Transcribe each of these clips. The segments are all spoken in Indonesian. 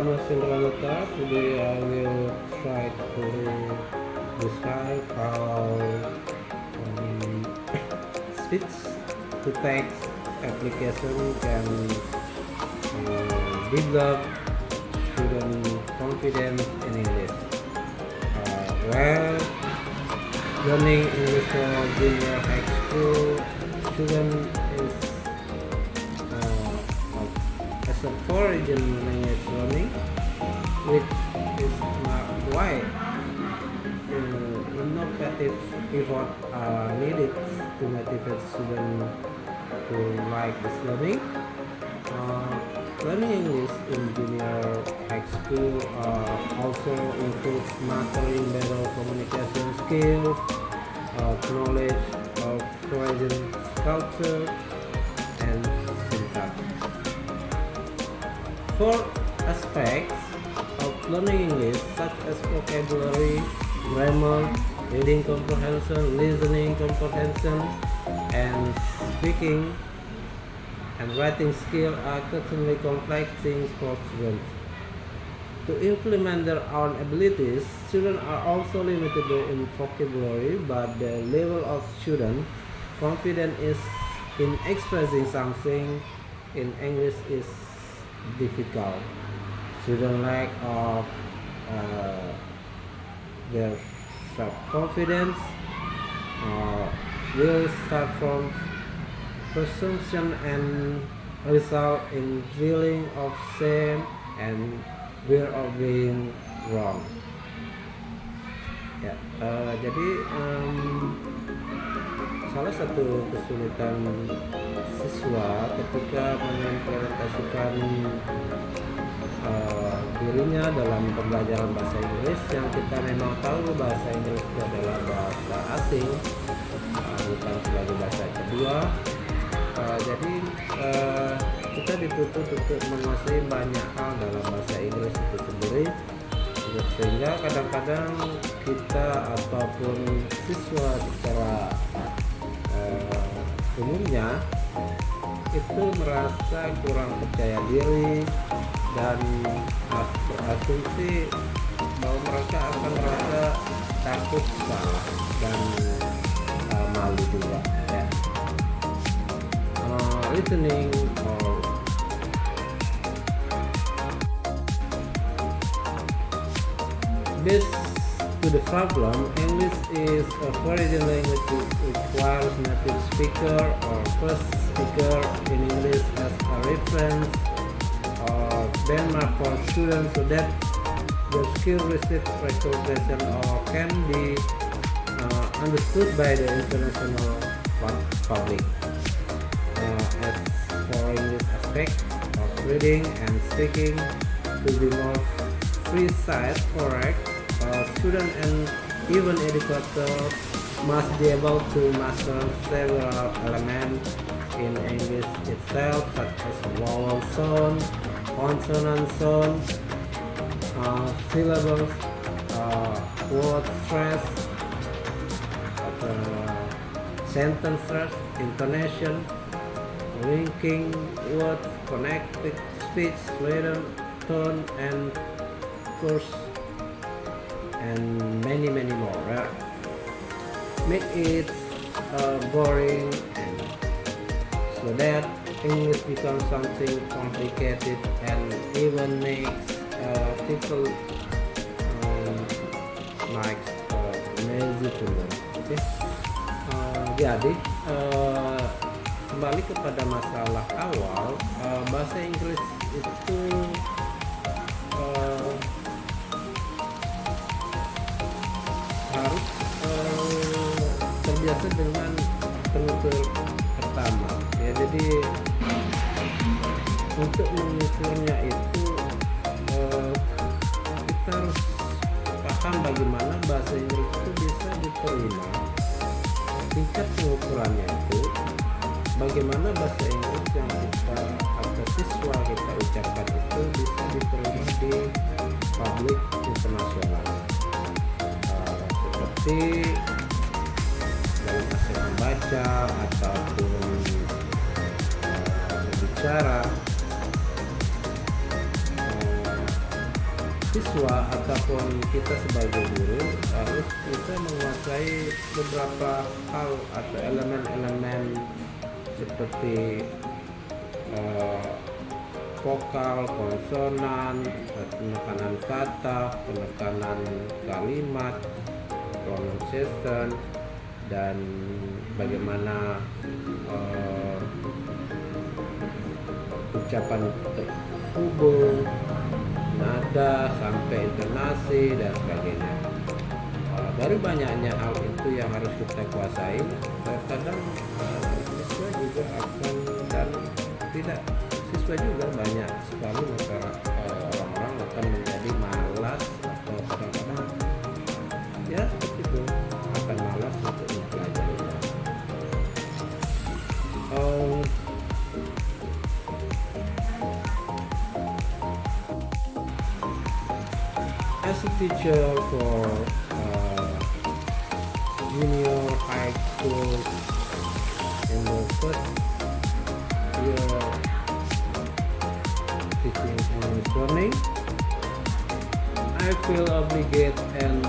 Mas Indranata. Today I will try to describe how speech to text application can develop student confidence in English. While learning English for junior high school, student is as a foreign language learning, which is not wide. Innovative effort are needed to motivate students to like this learning. Learning English in junior high school also includes mastering better communication skills, knowledge of foreign culture, and syntax. Four aspects of learning English, such as vocabulary, grammar, reading comprehension, listening comprehension, and speaking and writing skill, are extremely complex things for students. To implement their own abilities, students are also limited in vocabulary, but the level of student confidence is in expressing something in English is difficult. Student lack of their self-confidence will start from presumption and result in feeling of shame and fear of being wrong. Ya, jadi salah satu kesulitan siswa ketika mengimplementasikan dirinya dalam pembelajaran bahasa Inggris, yang kita memang tahu bahasa Inggris itu adalah bahasa asing, bukan sebagai bahasa kedua. Jadi kita dituntut untuk menguasai banyak hal dalam bahasa Inggris itu sendiri, sehingga kadang-kadang kita ataupun siswa secara umumnya itu merasa kurang percaya diri dan berasumsi bahwa mereka akan merasa takut salah dan malu juga, ya. Listening or based to the problem, English is a foreign language which requires native speaker or first speaker in English as a reference or benchmark for students, so that the skill receive recognition or can be understood by the international public. As for English aspect of reading and speaking to be more precise, correct, student and even educator must be able to master several elements in English itself, such as vowel sound, consonant sound, syllables, word stress, sentence stress, intonation, linking word, connected speech, rhythm, tone, and course, and many more, right? Make it boring, and so that English becomes something complicated and even makes people like lazy to learn. Okay? Jadi kembali kepada masalah awal, bahasa Inggris itu harus terbiasa dengan penutur pertama, ya. Jadi untuk mengukurnya itu kita harus paham bagaimana bahasa Inggris itu bisa diterima. Tingkat pengukurannya itu bagaimana bahasa Inggris yang kita atau siswa kita ucapkan itu bisa diterima di publik internasional, seperti dalam aspek membaca ataupun berbicara. siswa ataupun kita sebagai guru harus bisa menguasai beberapa hal atau elemen-elemen seperti vokal, konsonan, penekanan kata, penekanan kalimat, pronunciation, dan bagaimana ucapan terhubung, nada sampai intonasi dan sebagainya. Dari banyaknya hal itu yang harus kita kuasai, terkadang siswa juga akan dan tidak siswa juga banyak sekali orang-orang akan menjadi malas atau kadang-kadang ya seperti itu akan malas untuk mempelajarinya. As a teacher for junior high school in the first year teaching English learning, I feel obligated and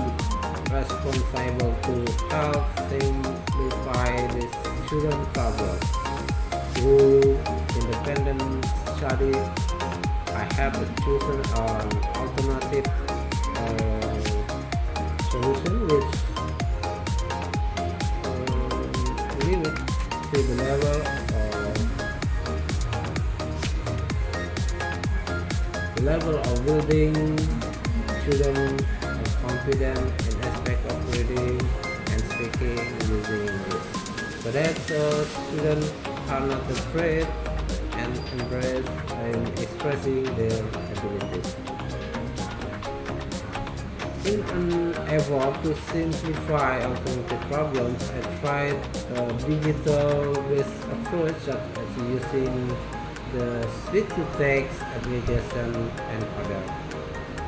responsible to help simplify the student problem. Through independent study, I have chosen an alternative solution which limit to the level of building student confident in aspect of reading and speaking using English, so that students are not afraid and embrace in expressing their abilities. In an effort to simplify alternative problems, I tried a digital-based approach such as using the speech-to-text application and other.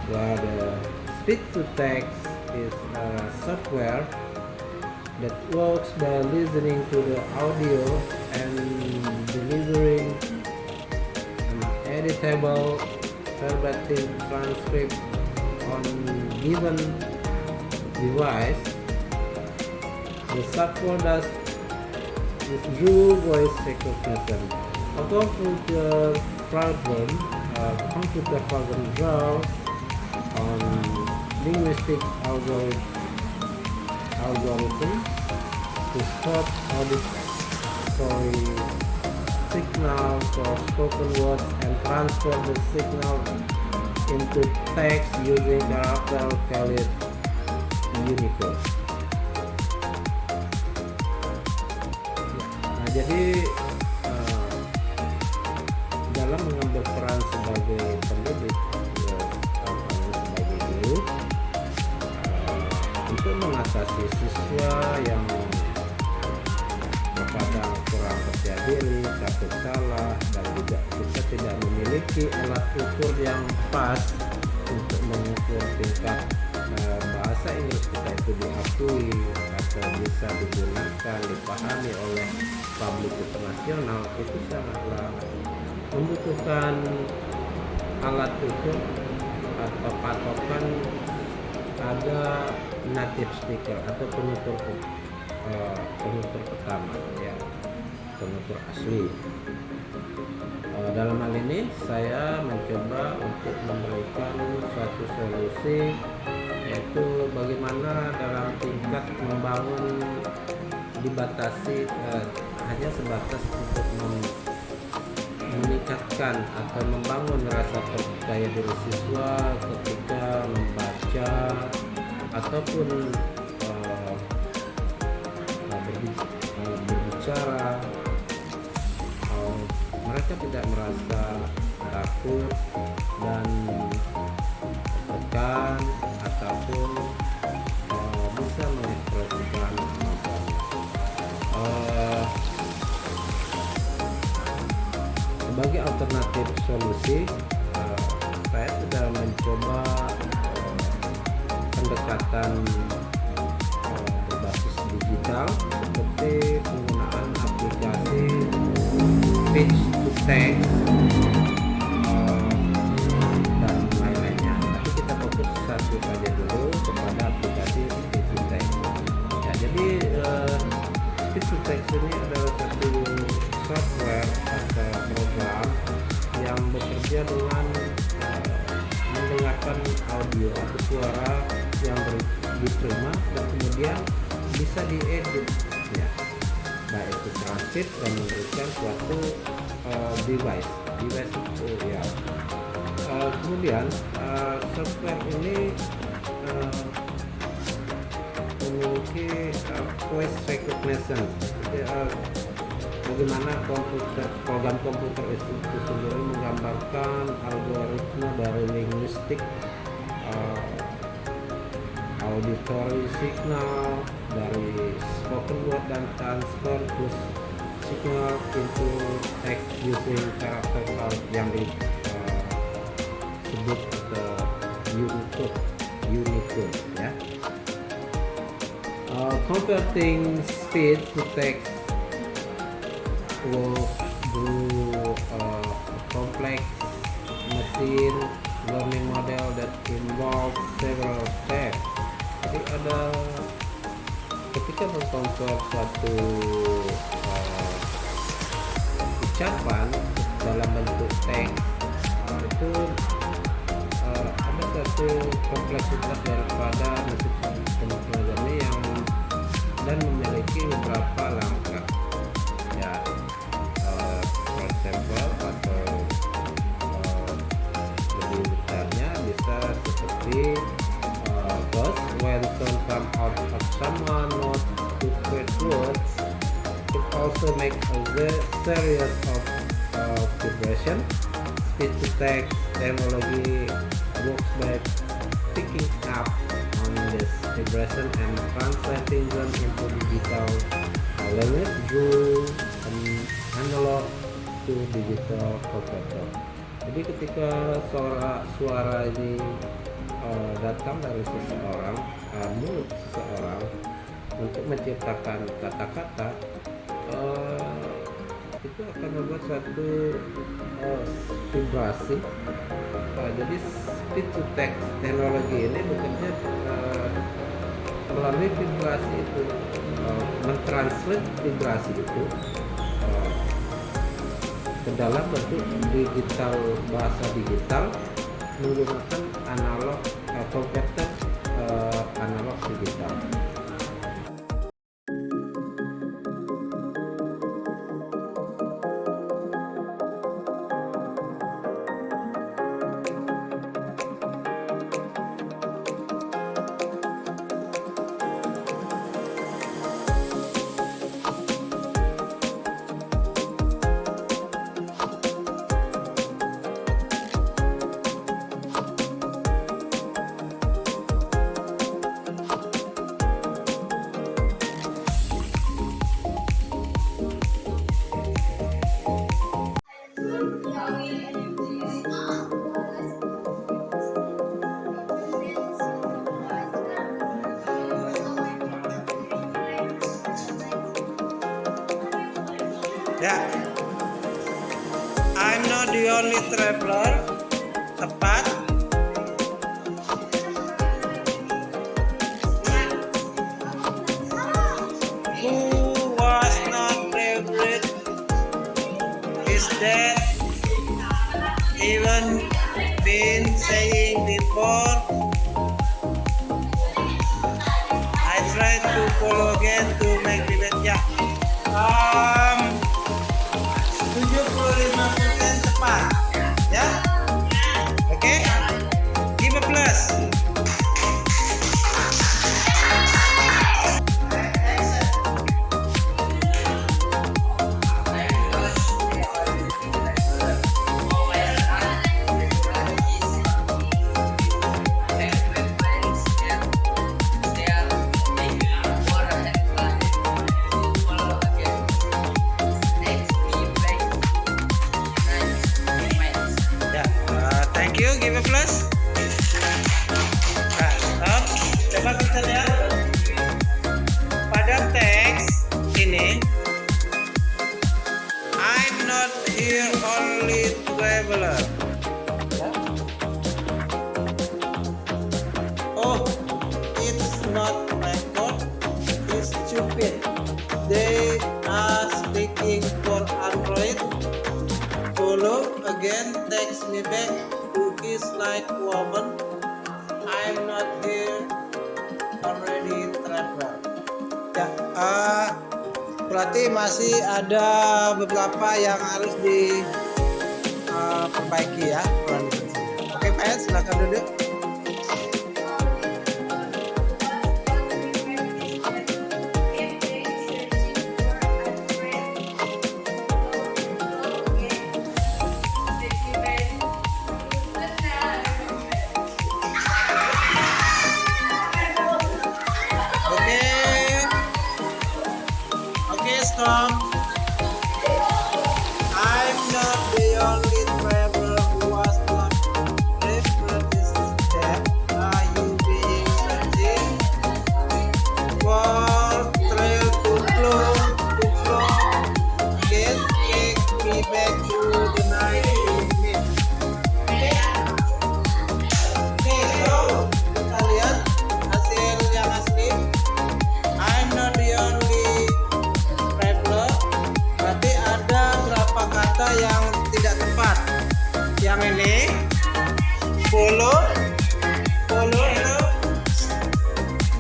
Where the speech-to-text is a software that works by listening to the audio and delivering an editable verbatim transcript on given device. The software does this through voice recognition. A computer program draws on linguistic algorithms to stop auditory signals for spoken words and transfer the signal into text using character called Unicode. Nah, jadi dalam mengambil peran sebagai pendidik, sebagai guru, untuk mengatasi siswa yang terkadang kurang percaya diri, takut salah, dan juga kita tidak memiliki alat ukur yang pas untuk mengukur tingkat bahasa Inggris kita itu diakui atau bisa digunakan, dipahami oleh publik internasional, itu sangatlah membutuhkan alat ukur atau patokan ada native speaker atau penutur pertama, ya, penutur asli. Dalam hal ini saya mencoba untuk memberikan suatu solusi, yaitu bagaimana dalam tingkat membangun dibatasi hanya sebatas untuk meningkatkan atau membangun rasa percaya diri siswa ketika membaca ataupun berbicara. Mereka tidak merasa takut dan tertekan ataupun bisa mengekspresikan sebagai alternatif solusi. Saya sudah mencoba pendekatan berbasis digital seperti penggunaan aplikasi speech to text dan lain-lainnya. Tapi kita fokus Text ini adalah satu software atau program yang bekerja dengan mendengarkan audio atau suara yang diterima dan kemudian bisa diedit ya, baik itu transkrip dan memberikan suatu device itu ya. Kemudian software ini memiliki voice recognition. Jadi, bagaimana program komputer itu sendiri menggambarkan algoritma dari linguistik, auditory signal dari spoken word dan transfer plus signal into text using karakter yang disebut atau Unicode ya. Converting speech to text works through a complex machine learning model that involves several steps. Jadi ada ketika mengkonvert suatu ucapan dalam bentuk teks itu ada satu kompleksitas daripada mesin pemrogram ini yang dan memiliki beberapa langkah ya, for example atau lebih besarnya bisa seperti first when sound come out of someone not to create words, it also make a series of vibration. Speech to text technology works by picking up on this vibration and translating them into digital language through analog to digital converter. Jadi ketika suara ini datang dari seseorang, mulut seseorang untuk menciptakan kata-kata, itu akan membuat suatu vibrasi. Jadi speech to text teknologi ini bekerja melalui vibrasi itu, mentranslate vibrasi itu ke dalam bentuk digital, bahasa digital menggunakan analog converter analog digital. Ya, I'm not the only traveler. Tepat. Who was not favorite is that even been saying before. I tried to follow again to make it ya. 75% tepat ya. Oke, give a plus. Thank you, give a plus. Nah, stop. Coba kita lihat pada teks ini, I'm not here only traveler. Oh, it's not my fault. It's stupid. They again, text me back. Cookies like woman. I'm not here. Already traveler. Ya, berarti masih ada beberapa yang harus diperbaiki ya. Oke, fans, silakan duduk. Oke, stop. I'm not the only traveler who was not referred this step. Are you being searching for trail to flow? Again, take me back to the night we met. Oke, so kita lihat hasil yang asli. I'm not the only traveler. Berarti ada berapa kata yang tidak tepat. Yang ini follow itu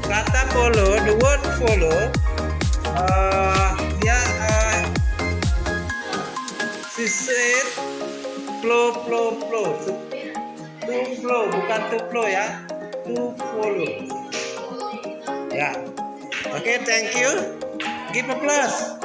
kata follow, the word follow dia she said flow to flow, bukan to flow ya, to follow ya. Oke, thank you, give a plus.